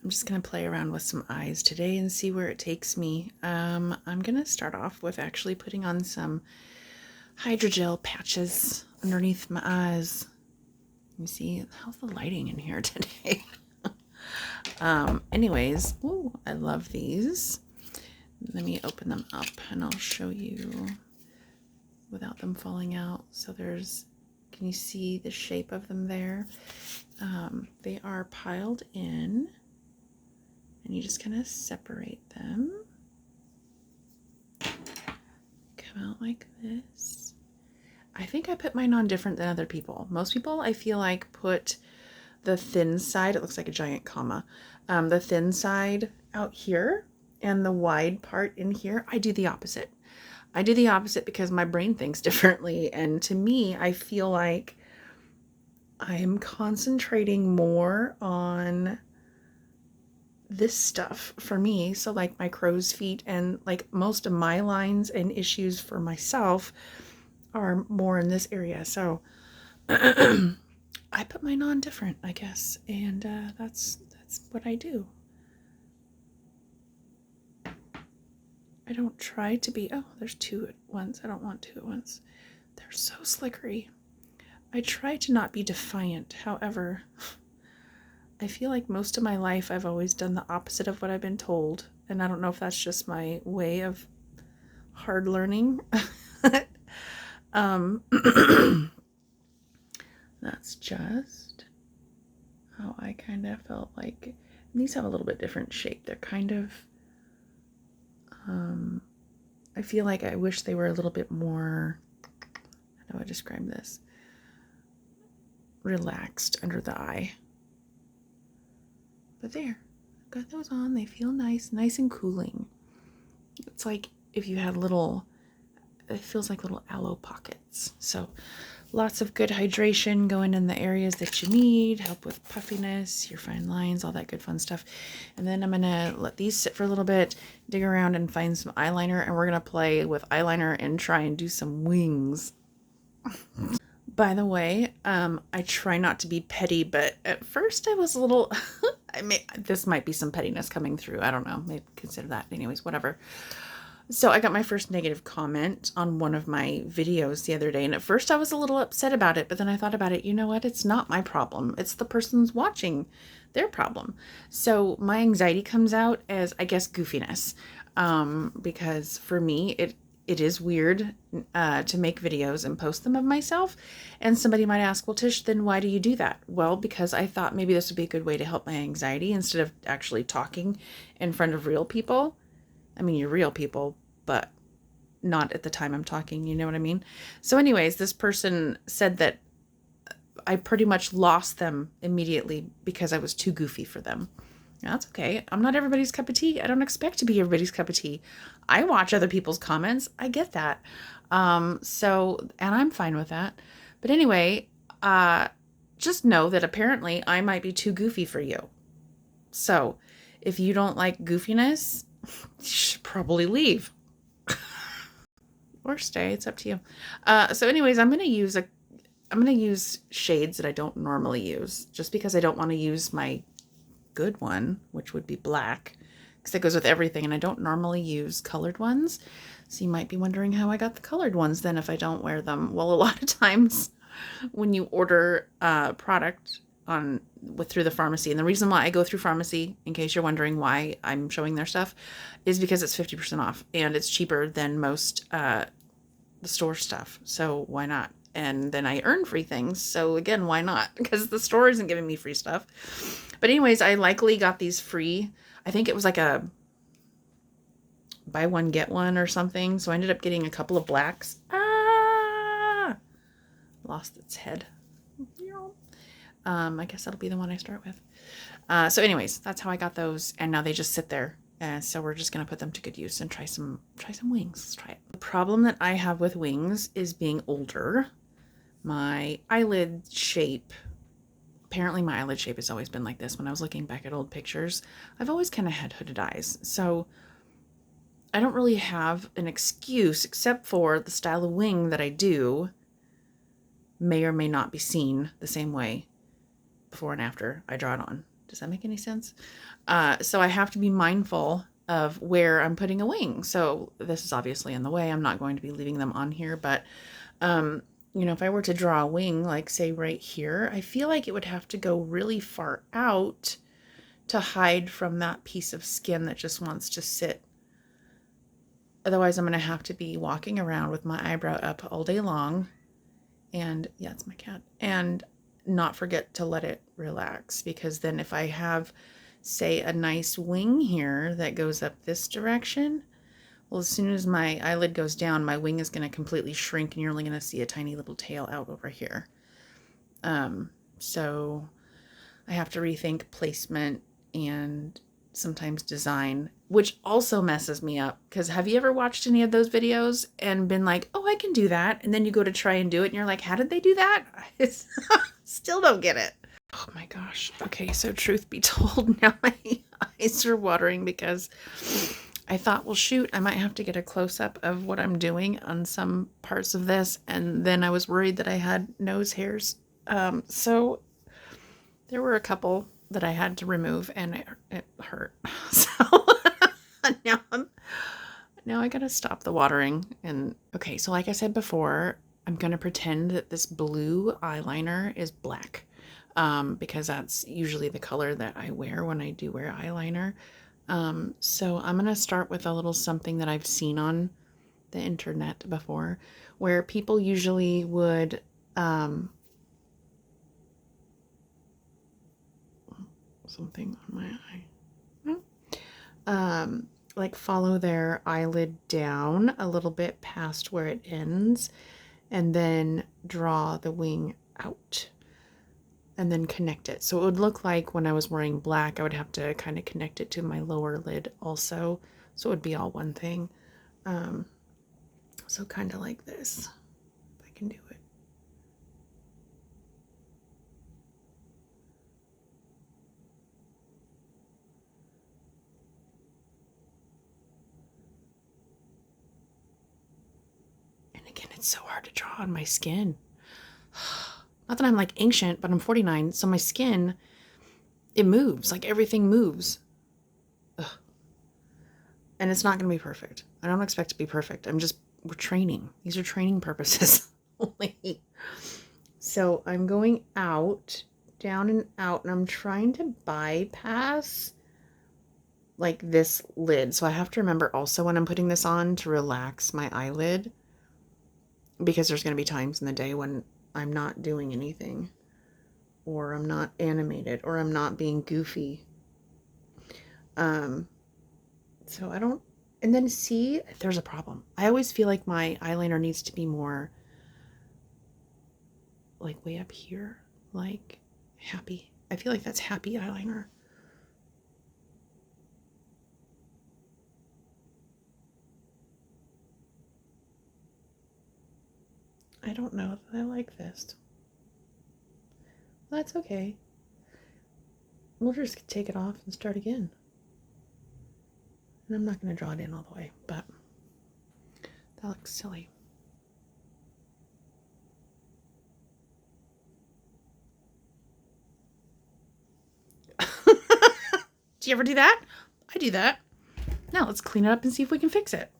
I'm just going to play around with some eyes today and see where it takes me. I'm going to start off with actually putting on some hydrogel patches underneath my eyes. You see, how's the lighting in here today? Anyways, ooh, I love these. Let me open them up and I'll show you without them falling out. So there's, can you see the shape of them there? They are piled in, and you just kind of separate them. Come out like this. I think I put mine on different than other people. Most people, I feel like, put the thin side, it looks like a giant comma, the thin side out here and the wide part in here. I do the opposite. I do the opposite because my brain thinks differently. And to me, I feel like I'm concentrating more on this stuff for me. So like my crow's feet and like most of my lines and issues for myself are more in this area. So I put mine on different, I guess. And that's what I do. I don't try to be, oh, there's two at once. I don't want two at once. They're so slickery. I try to not be defiant. However, I feel like most of my life I've always done the opposite of what I've been told. And I don't know if that's just my way of hard learning. That's just how I kind of felt like. These have a little bit different shape. They're kind of, I feel like I wish they were a little bit more, how do I describe this? Relaxed under the eye. But there, got those on. They feel nice, nice and cooling. It's like if you had little, it feels like little aloe pockets. So lots of good hydration going in the areas that you need, help with puffiness, your fine lines, all that good fun stuff. And then I'm going to let these sit for a little bit, dig around and find some eyeliner, and we're going to play with eyeliner and try and do some wings. By the way, I try not to be petty, but at first I was a little, this might be some pettiness coming through. I don't know. Maybe consider that. Anyways, whatever. So I got my first negative comment on one of my videos the other day. And at first I was a little upset about it, but then I thought about it. You know what? It's not my problem. It's the person's watching, their problem. So my anxiety comes out as, I guess, goofiness. Because for me, it is weird to make videos and post them of myself. And somebody might ask, well, Tish, then why do you do that? Well, because I thought maybe this would be a good way to help my anxiety instead of actually talking in front of real people. I mean, you're real people, but not at the time I'm talking, you know what I mean? So anyways, this person said that I pretty much lost them immediately because I was too goofy for them. Now, that's okay. I'm not everybody's cup of tea. I don't expect to be everybody's cup of tea. I watch other people's comments. I get that. And I'm fine with that. But anyway, just know that apparently I might be too goofy for you. So if you don't like goofiness, you should probably leave or stay. It's up to you. So anyways, I'm going to use shades that I don't normally use just because I don't want to use my good one, which would be black, because it goes with everything. And I don't normally use colored ones. So you might be wondering how I got the colored ones then if I don't wear them. Well, a lot of times when you order product through the pharmacy, and the reason why I go through pharmacy, in case you're wondering why I'm showing their stuff, is because it's 50% off and it's cheaper than most the store stuff. So why not? And then I earn free things. So again, why not? Because the store isn't giving me free stuff. But anyways, I likely got these free. I think it was like a buy one, get one or something. So I ended up getting a couple of blacks. Lost its head. I guess that'll be the one I start with. So anyways, that's how I got those. And now they just sit there. So we're just going to put them to good use and try some wings. Let's try it. The problem that I have with wings is being older. My eyelid shape, apparently my eyelid shape has always been like this. When I was looking back at old pictures, I've always kind of had hooded eyes. So I don't really have an excuse except for the style of wing that I do may or may not be seen the same way before and after I draw it on. Does that make any sense? So I have to be mindful of where I'm putting a wing. So this is obviously in the way. I'm not going to be leaving them on here, but you know, if I were to draw a wing, like say right here, I feel like it would have to go really far out to hide from that piece of skin that just wants to sit. Otherwise, I'm going to have to be walking around with my eyebrow up all day long. And yeah, it's my cat. And not forget to let it relax, because then if I have, say, a nice wing here that goes up this direction, well, as soon as my eyelid goes down, my wing is going to completely shrink and you're only going to see a tiny little tail out over here. So I have to rethink placement and sometimes design, which also messes me up. Because have you ever watched any of those videos and been like, oh, I can do that, and then you go to try and do it and you're like, how did they do that? Still don't get it. Oh my gosh. Okay, so truth be told, now my eyes are watering because I thought, well, shoot, I might have to get a close-up of what I'm doing on some parts of this, and then I was worried that I had nose hairs. So there were a couple that I had to remove, and it hurt. So now I gotta stop the watering. And okay, so like I said before, I'm gonna pretend that this blue eyeliner is black, because that's usually the color that I wear when I do wear eyeliner. So I'm gonna start with a little something that I've seen on the internet before, where people usually would something on my eye. Like follow their eyelid down a little bit past where it ends, and then draw the wing out and then connect it. So it would look like when I was wearing black, I would have to kind of connect it to my lower lid also. So it would be all one thing. So kind of like this, if I can do it. And again, it's so hard to draw on my skin. Not that I'm like ancient, but I'm 49, so my skin, it moves, like everything moves. Ugh. And it's not going to be perfect. I don't expect to be perfect. We're training. These are training purposes only. So I'm going out, down and out, and I'm trying to bypass like this lid. So I have to remember also when I'm putting this on to relax my eyelid, because there's going to be times in the day when I'm not doing anything, or I'm not animated, or I'm not being goofy. So I don't, and then see, there's a problem. I always feel like my eyeliner needs to be more like way up here, like happy. I feel like that's happy eyeliner. I don't know if I like this. That's okay. We'll just take it off and start again. And I'm not going to draw it in all the way, but that looks silly. Do you ever do that? I do that. Now let's clean it up and see if we can fix it.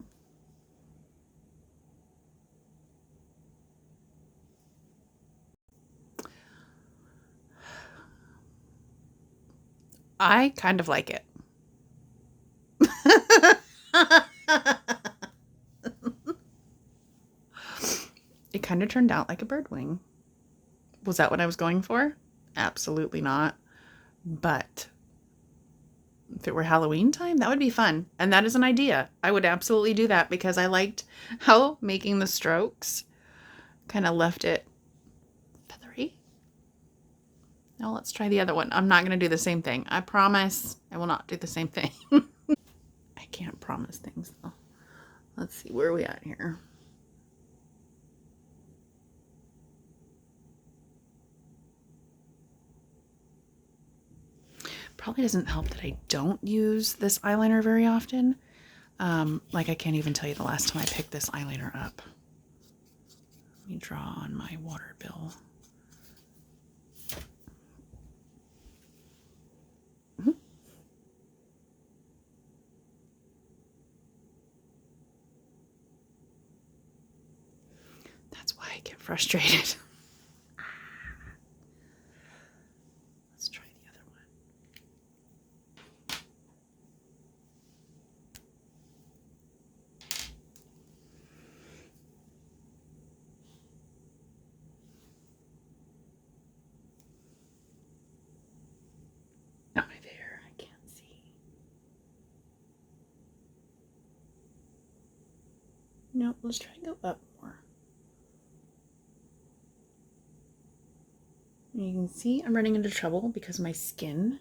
I kind of like it. It kind of turned out like a bird wing. Was that what I was going for? Absolutely not. But if it were Halloween time, that would be fun. And that is an idea. I would absolutely do that because I liked how making the strokes kind of left it feathery. Now let's try the other one. I'm not going to do the same thing. I promise I will not do the same thing. I can't promise things though. Let's see, where are we at here? Probably doesn't help that I don't use this eyeliner very often. Like I can't even tell you the last time I picked this eyeliner up. Let me draw on my water bill. get frustrated. Let's try the other one. Not my there, I can't see. No, let's try and go up more. You can see I'm running into trouble because my skin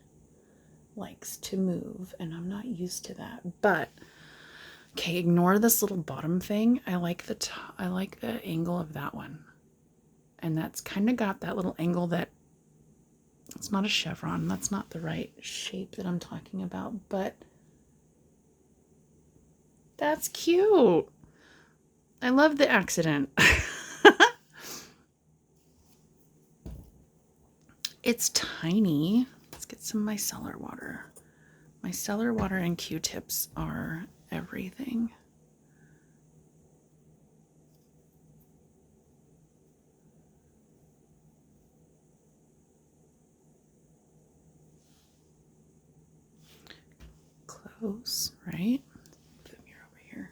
likes to move and I'm not used to that. But okay, ignore this little bottom thing. I like the angle of that one. And that's kind of got that little angle that it's not a chevron. That's not the right shape that I'm talking about, but that's cute. I love the accident. It's tiny. Let's get some micellar water. Micellar water and Q-tips are everything. Close, right? Put the mirror over here.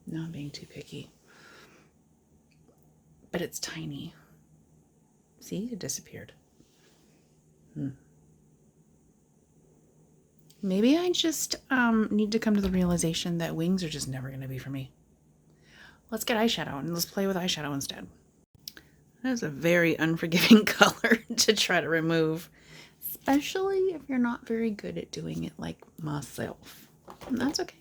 No, I'm being too picky. But it's tiny. See, it disappeared. Maybe I just need to come to the realization that wings are just never going to be for me. Let's get eyeshadow and let's play with eyeshadow instead. That is a very unforgiving color to try to remove, especially if you're not very good at doing it like myself. And that's okay.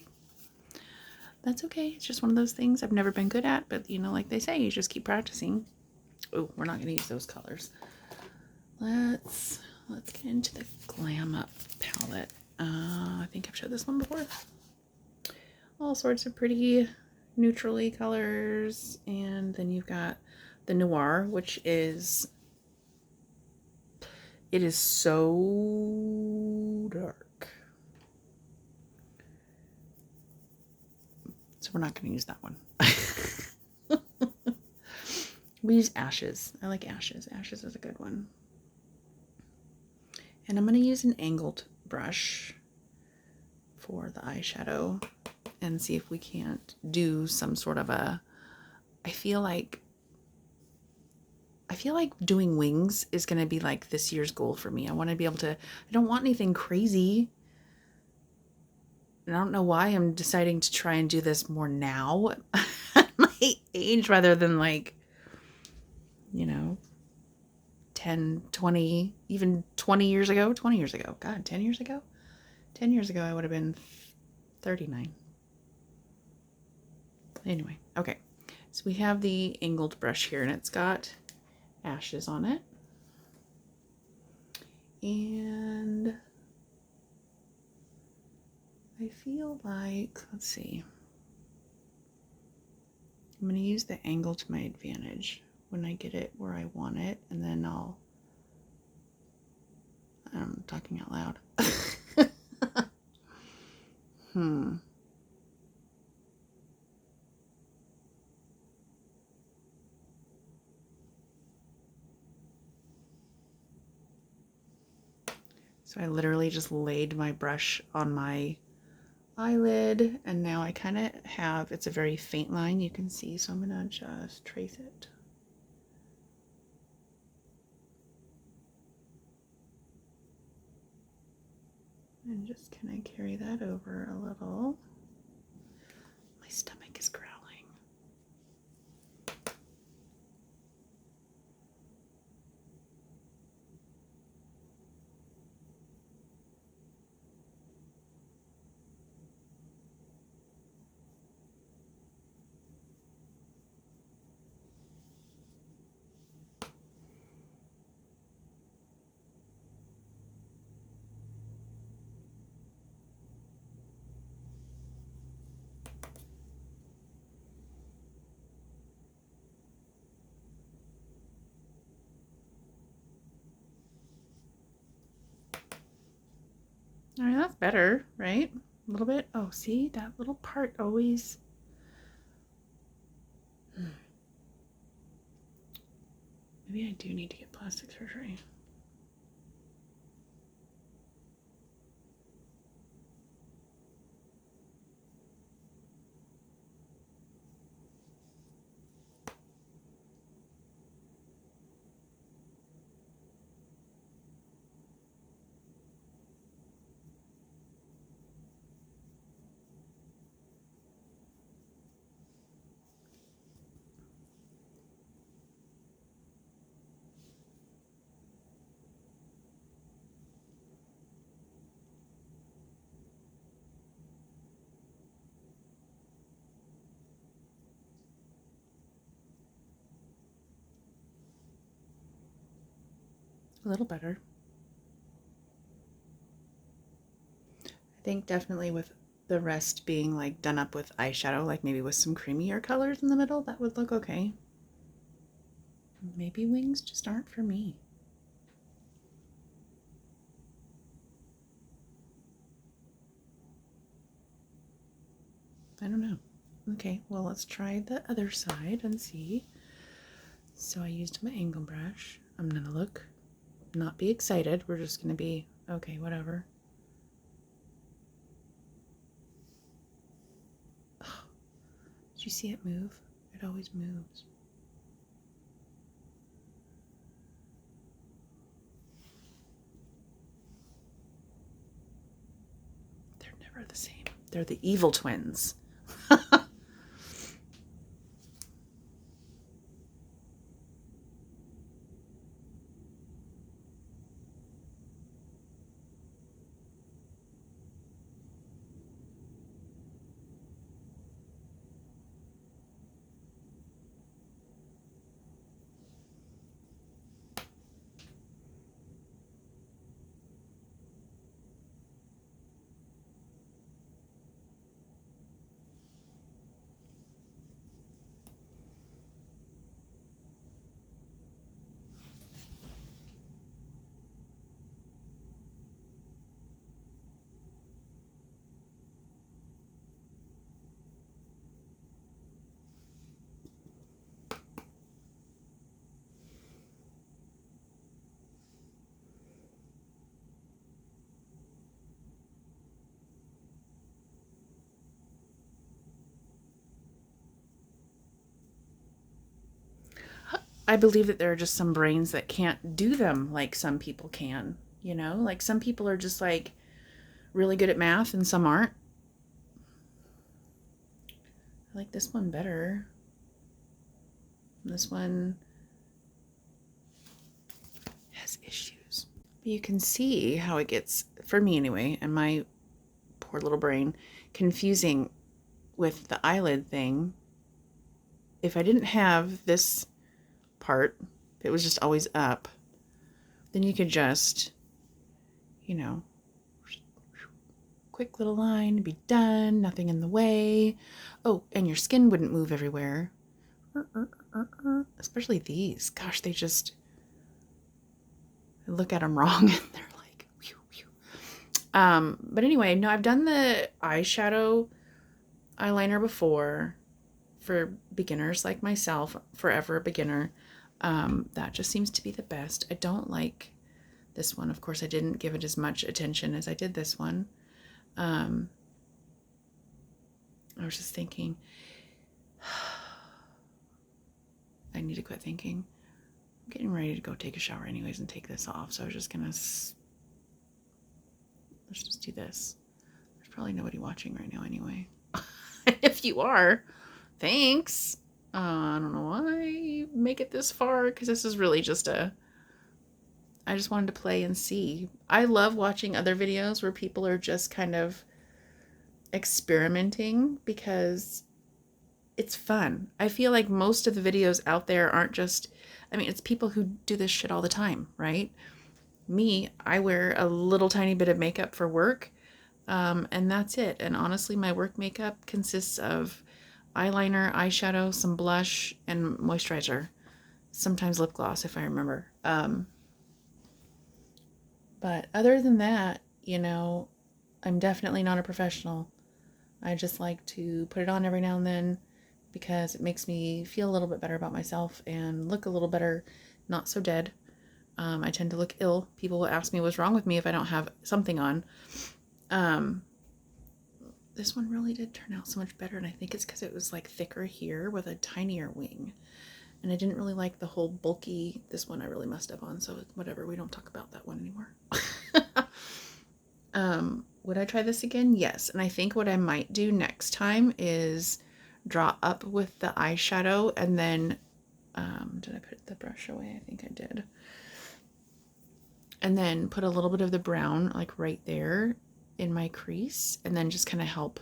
That's okay. It's just one of those things I've never been good at, but you know, like they say, you just keep practicing. Oh, we're not going to use those colors. Let's get into the Glam Up palette. I think I've showed this one before. All sorts of pretty neutrally colors, and then you've got the Noir, which is so dark. So we're not going to use that one. We use Ashes. I like Ashes. Ashes is a good one. And I'm going to use an angled brush for the eyeshadow and see if we can't do some sort of a, I feel like doing wings is going to be like this year's goal for me. I want to be able to, I don't want anything crazy. And I don't know why I'm deciding to try and do this more now at my age rather than like, you know, 10, 20, even 20 years ago. 20 years ago. God, 10 years ago? 10 years ago, I would have been 39. Anyway, okay. So we have the angled brush here, and it's got Ashes on it. And I feel like, let's see. I'm going to use the angle to my advantage when I get it where I want it, and then I'm talking out loud. So I literally just laid my brush on my eyelid, and now I kind of have, it's a very faint line you can see, so I'm going to just trace it. And just kind of carry that over a little. My stomach is growling. All right, that's better, right? A little bit. Oh, see, that little part always. Maybe I do need to get plastic surgery. A little better. I think definitely with the rest being like done up with eyeshadow, like maybe with some creamier colors in the middle, that would look okay. Maybe wings just aren't for me. I don't know. Okay, well, let's try the other side and see. So I used my angle brush. I'm gonna look, not be excited. We're just gonna be, okay, whatever. Oh, did you see it move? It always moves. They're never the same. They're the evil twins. I believe that there are just some brains that can't do them like some people can, you know? Like some people are just like really good at math and some aren't. I like this one better. This one has issues. But you can see how it gets, for me anyway, and my poor little brain, confusing with the eyelid thing. If I didn't have this part, if it was just always up, then you could just, you know, quick little line, be done, nothing in the way. Oh, and your skin wouldn't move everywhere. Especially these. Gosh, they just, I look at them wrong and they're like, whew, whew. But anyway, no, I've done the eyeshadow eyeliner before for beginners like myself, forever a beginner. That just seems to be the best. I don't like this one. Of course, I didn't give it as much attention as I did this one. I was just thinking, I need to quit thinking. I'm getting ready to go take a shower anyways and take this off. So I was just gonna, let's just do this. There's probably nobody watching right now anyway. If you are, thanks. I don't know why you make it this far because this is really just I just wanted to play and see. I love watching other videos where people are just kind of experimenting because it's fun. I feel like most of the videos out there aren't just, I mean, it's people who do this shit all the time, right? Me, I wear a little tiny bit of makeup for work, and that's it. And honestly, my work makeup consists of eyeliner, eyeshadow, some blush, and moisturizer. Sometimes lip gloss if I remember. But other than that, you know, I'm definitely not a professional. I just like to put it on every now and then because it makes me feel a little bit better about myself and look a little better, not so dead. I tend to look ill. People will ask me what's wrong with me if I don't have something on. This one really did turn out so much better, and I think it's because it was like thicker here with a tinier wing. And I didn't really like the whole bulky, this one I really messed up on, so whatever, we don't talk about that one anymore. Would I try this again? Yes. And I think what I might do next time is draw up with the eyeshadow and then, did I put the brush away? I think I did. And then put a little bit of the brown like right there in my crease and then just kind of help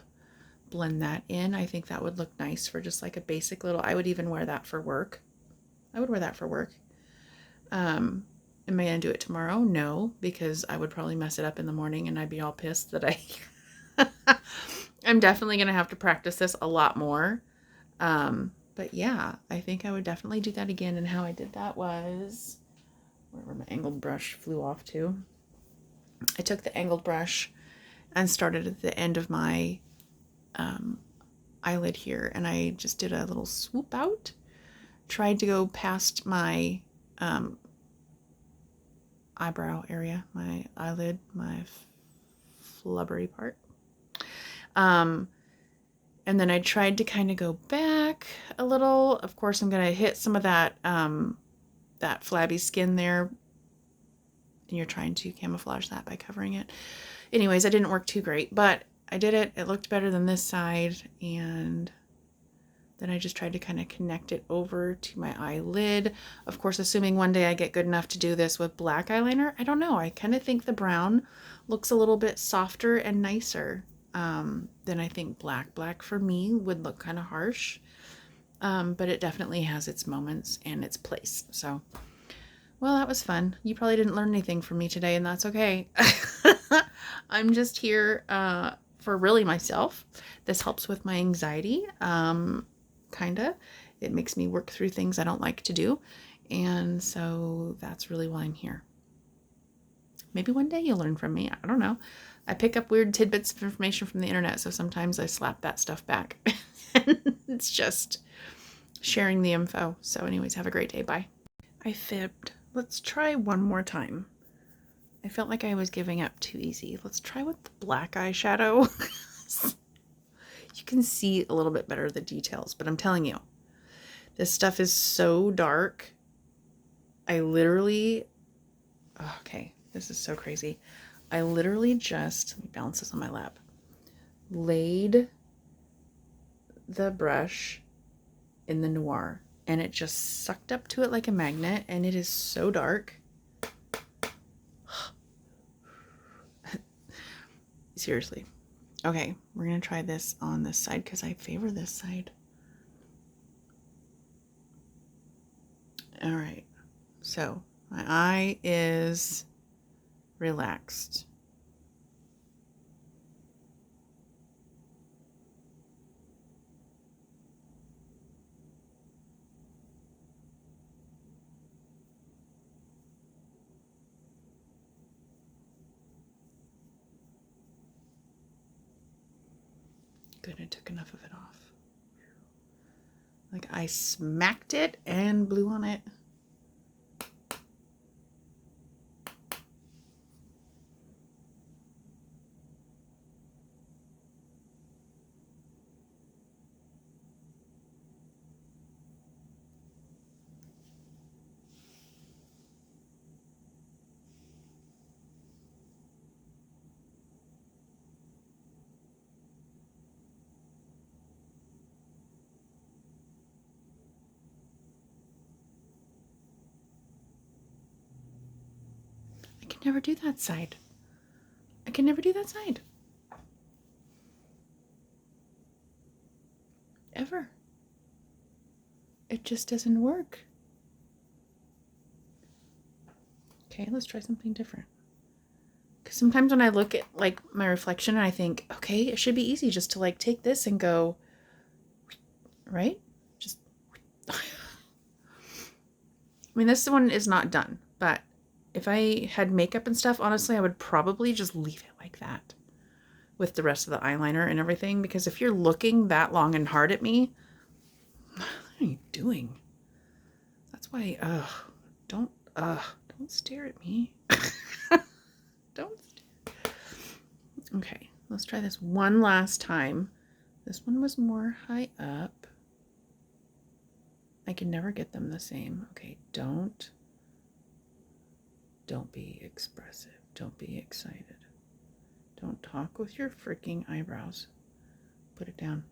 blend that in. I think that would look nice for just like a basic little, I would even wear that for work. I would wear that for work. Am I going to do it tomorrow? No, because I would probably mess it up in the morning and I'd be all pissed that I'm definitely going to have to practice this a lot more. But yeah, I think I would definitely do that again. And how I did that was, where my angled brush flew off to. I took the angled brush and started at the end of my eyelid here. And I just did a little swoop out. Tried to go past my eyebrow area, my eyelid, my flubbery part. And then I tried to kind of go back a little. Of course, I'm going to hit some of that, that flabby skin there. And you're trying to camouflage that by covering it. Anyways, I didn't work too great, but I did it. It looked better than this side. And then I just tried to kind of connect it over to my eyelid. Of course, assuming one day I get good enough to do this with black eyeliner. I don't know. I kind of think the brown looks a little bit softer and nicer than I think black. Black for me would look kind of harsh, but it definitely has its moments and its place. So, well, that was fun. You probably didn't learn anything from me today, and that's okay. I'm just here for really myself. This helps with my anxiety. Kinda. It makes me work through things I don't like to do. And so that's really why I'm here. Maybe one day you'll learn from me. I don't know. I pick up weird tidbits of information from the internet, so sometimes I slap that stuff back. It's just sharing the info. So anyways, have a great day. Bye. I fibbed. Let's try one more time. I felt like I was giving up too easy. Let's try with the black eyeshadow. You can see a little bit better the details, but I'm telling you, this stuff is so dark. I literally, okay, this is so crazy. I literally just, let me balance this on my lap, laid the brush in the noir and it just sucked up to it like a magnet, and it is so dark. Seriously. Okay, we're going to try this on this side because I favor this side. All right, so my eye is relaxed. Good, I took enough of it off. Like I smacked it and blew on it. I can never do that side. I can never do that side. Ever. It just doesn't work. Okay, let's try something different. Because sometimes when I look at like my reflection, I think, okay, it should be easy just to like take this and go, right? Just, I mean, this one is not done, but if I had makeup and stuff, honestly, I would probably just leave it like that. with the rest of the eyeliner and everything, because if you're looking that long and hard at me, what are you doing? That's why, don't stare at me. Don't stare. Okay, let's try this one last time. This one was more high up. I can never get them the same. Okay, don't be expressive. Don't be excited. Don't talk with your freaking eyebrows. Put it down.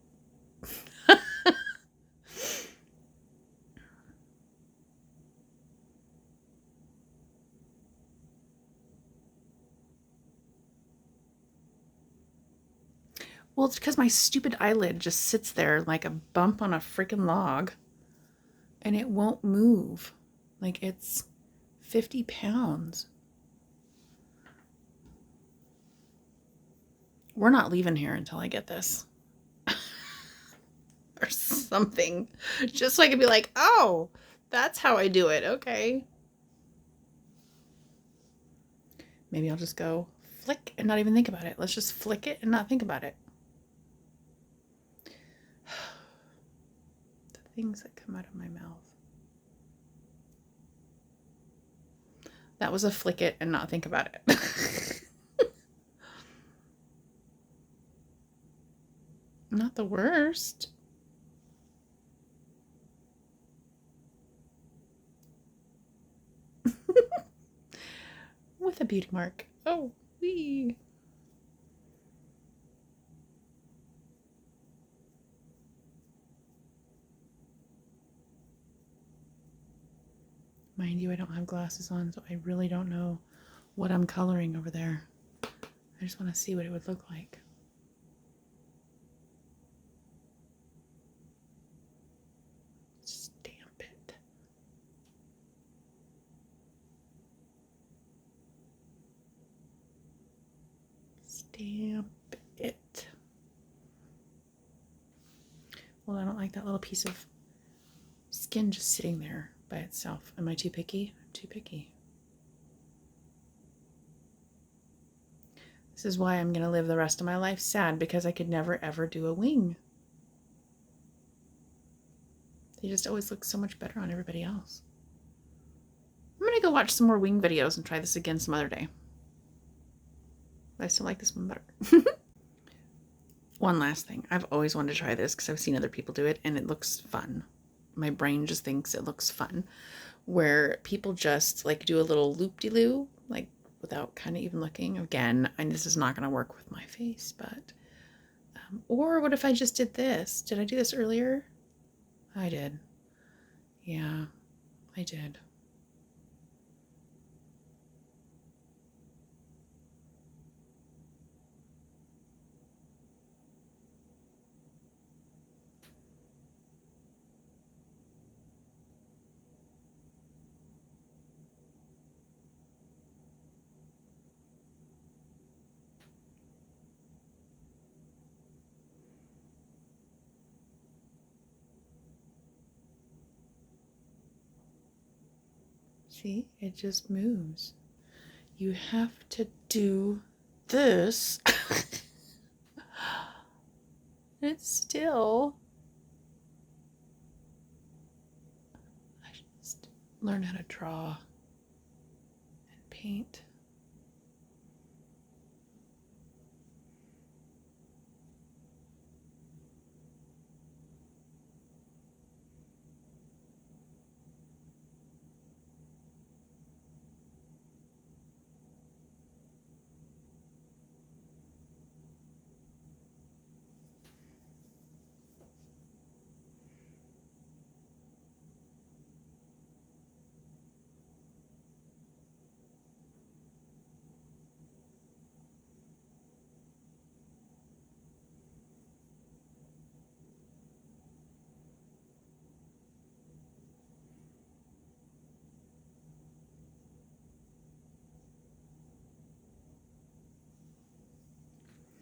Well, it's because my stupid eyelid just sits there like a bump on a freaking log and it won't move. Like it's 50 pounds. We're not leaving here until I get this. Or something. Just so I can be like, oh, that's how I do it. Okay. Maybe I'll just go flick and not even think about it. Let's just flick it and not think about it. The things that come out of my mouth. That was a flick it and not think about it. Not the worst. With a beauty mark. Oh, wee. Mind you, I don't have glasses on, so I really don't know what I'm coloring over there. I just want to see what it would look like. Stamp it. Stamp it. Well, I don't like that little piece of skin just sitting there by itself. Am I too picky? I'm too picky. This is why I'm going to live the rest of my life sad, because I could never ever do a wing. They just always look so much better on everybody else. I'm going to go watch some more wing videos and try this again some other day. I still like this one better. One last thing. I've always wanted to try this because I've seen other people do it and it looks fun. My brain just thinks it looks fun. Where people just like do a little loop-de-loo, like without kind of even looking. Again, and this is not going to work with my face, but... or what if I just did this? Did I do this earlier? I did. Yeah, I did. See, it just moves. You have to do this. It's still... I should just learn how to draw and paint.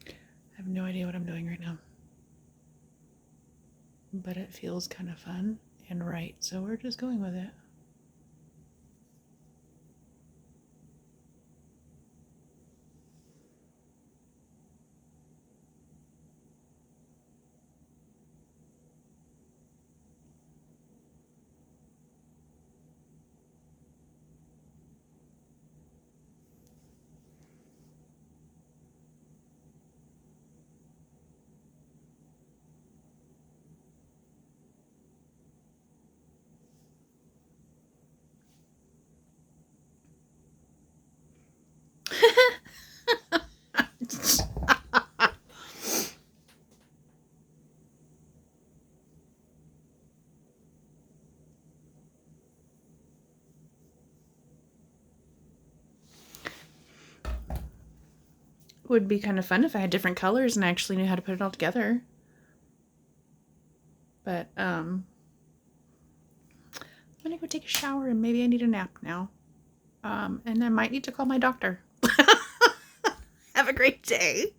I have no idea what I'm doing right now. But it feels kind of fun and right, so we're just going with it. would be kind of fun if I had different colors and I actually knew how to put it all together. But I'm gonna go take a shower and maybe I need a nap now. And I might need to call my doctor. Have a great day.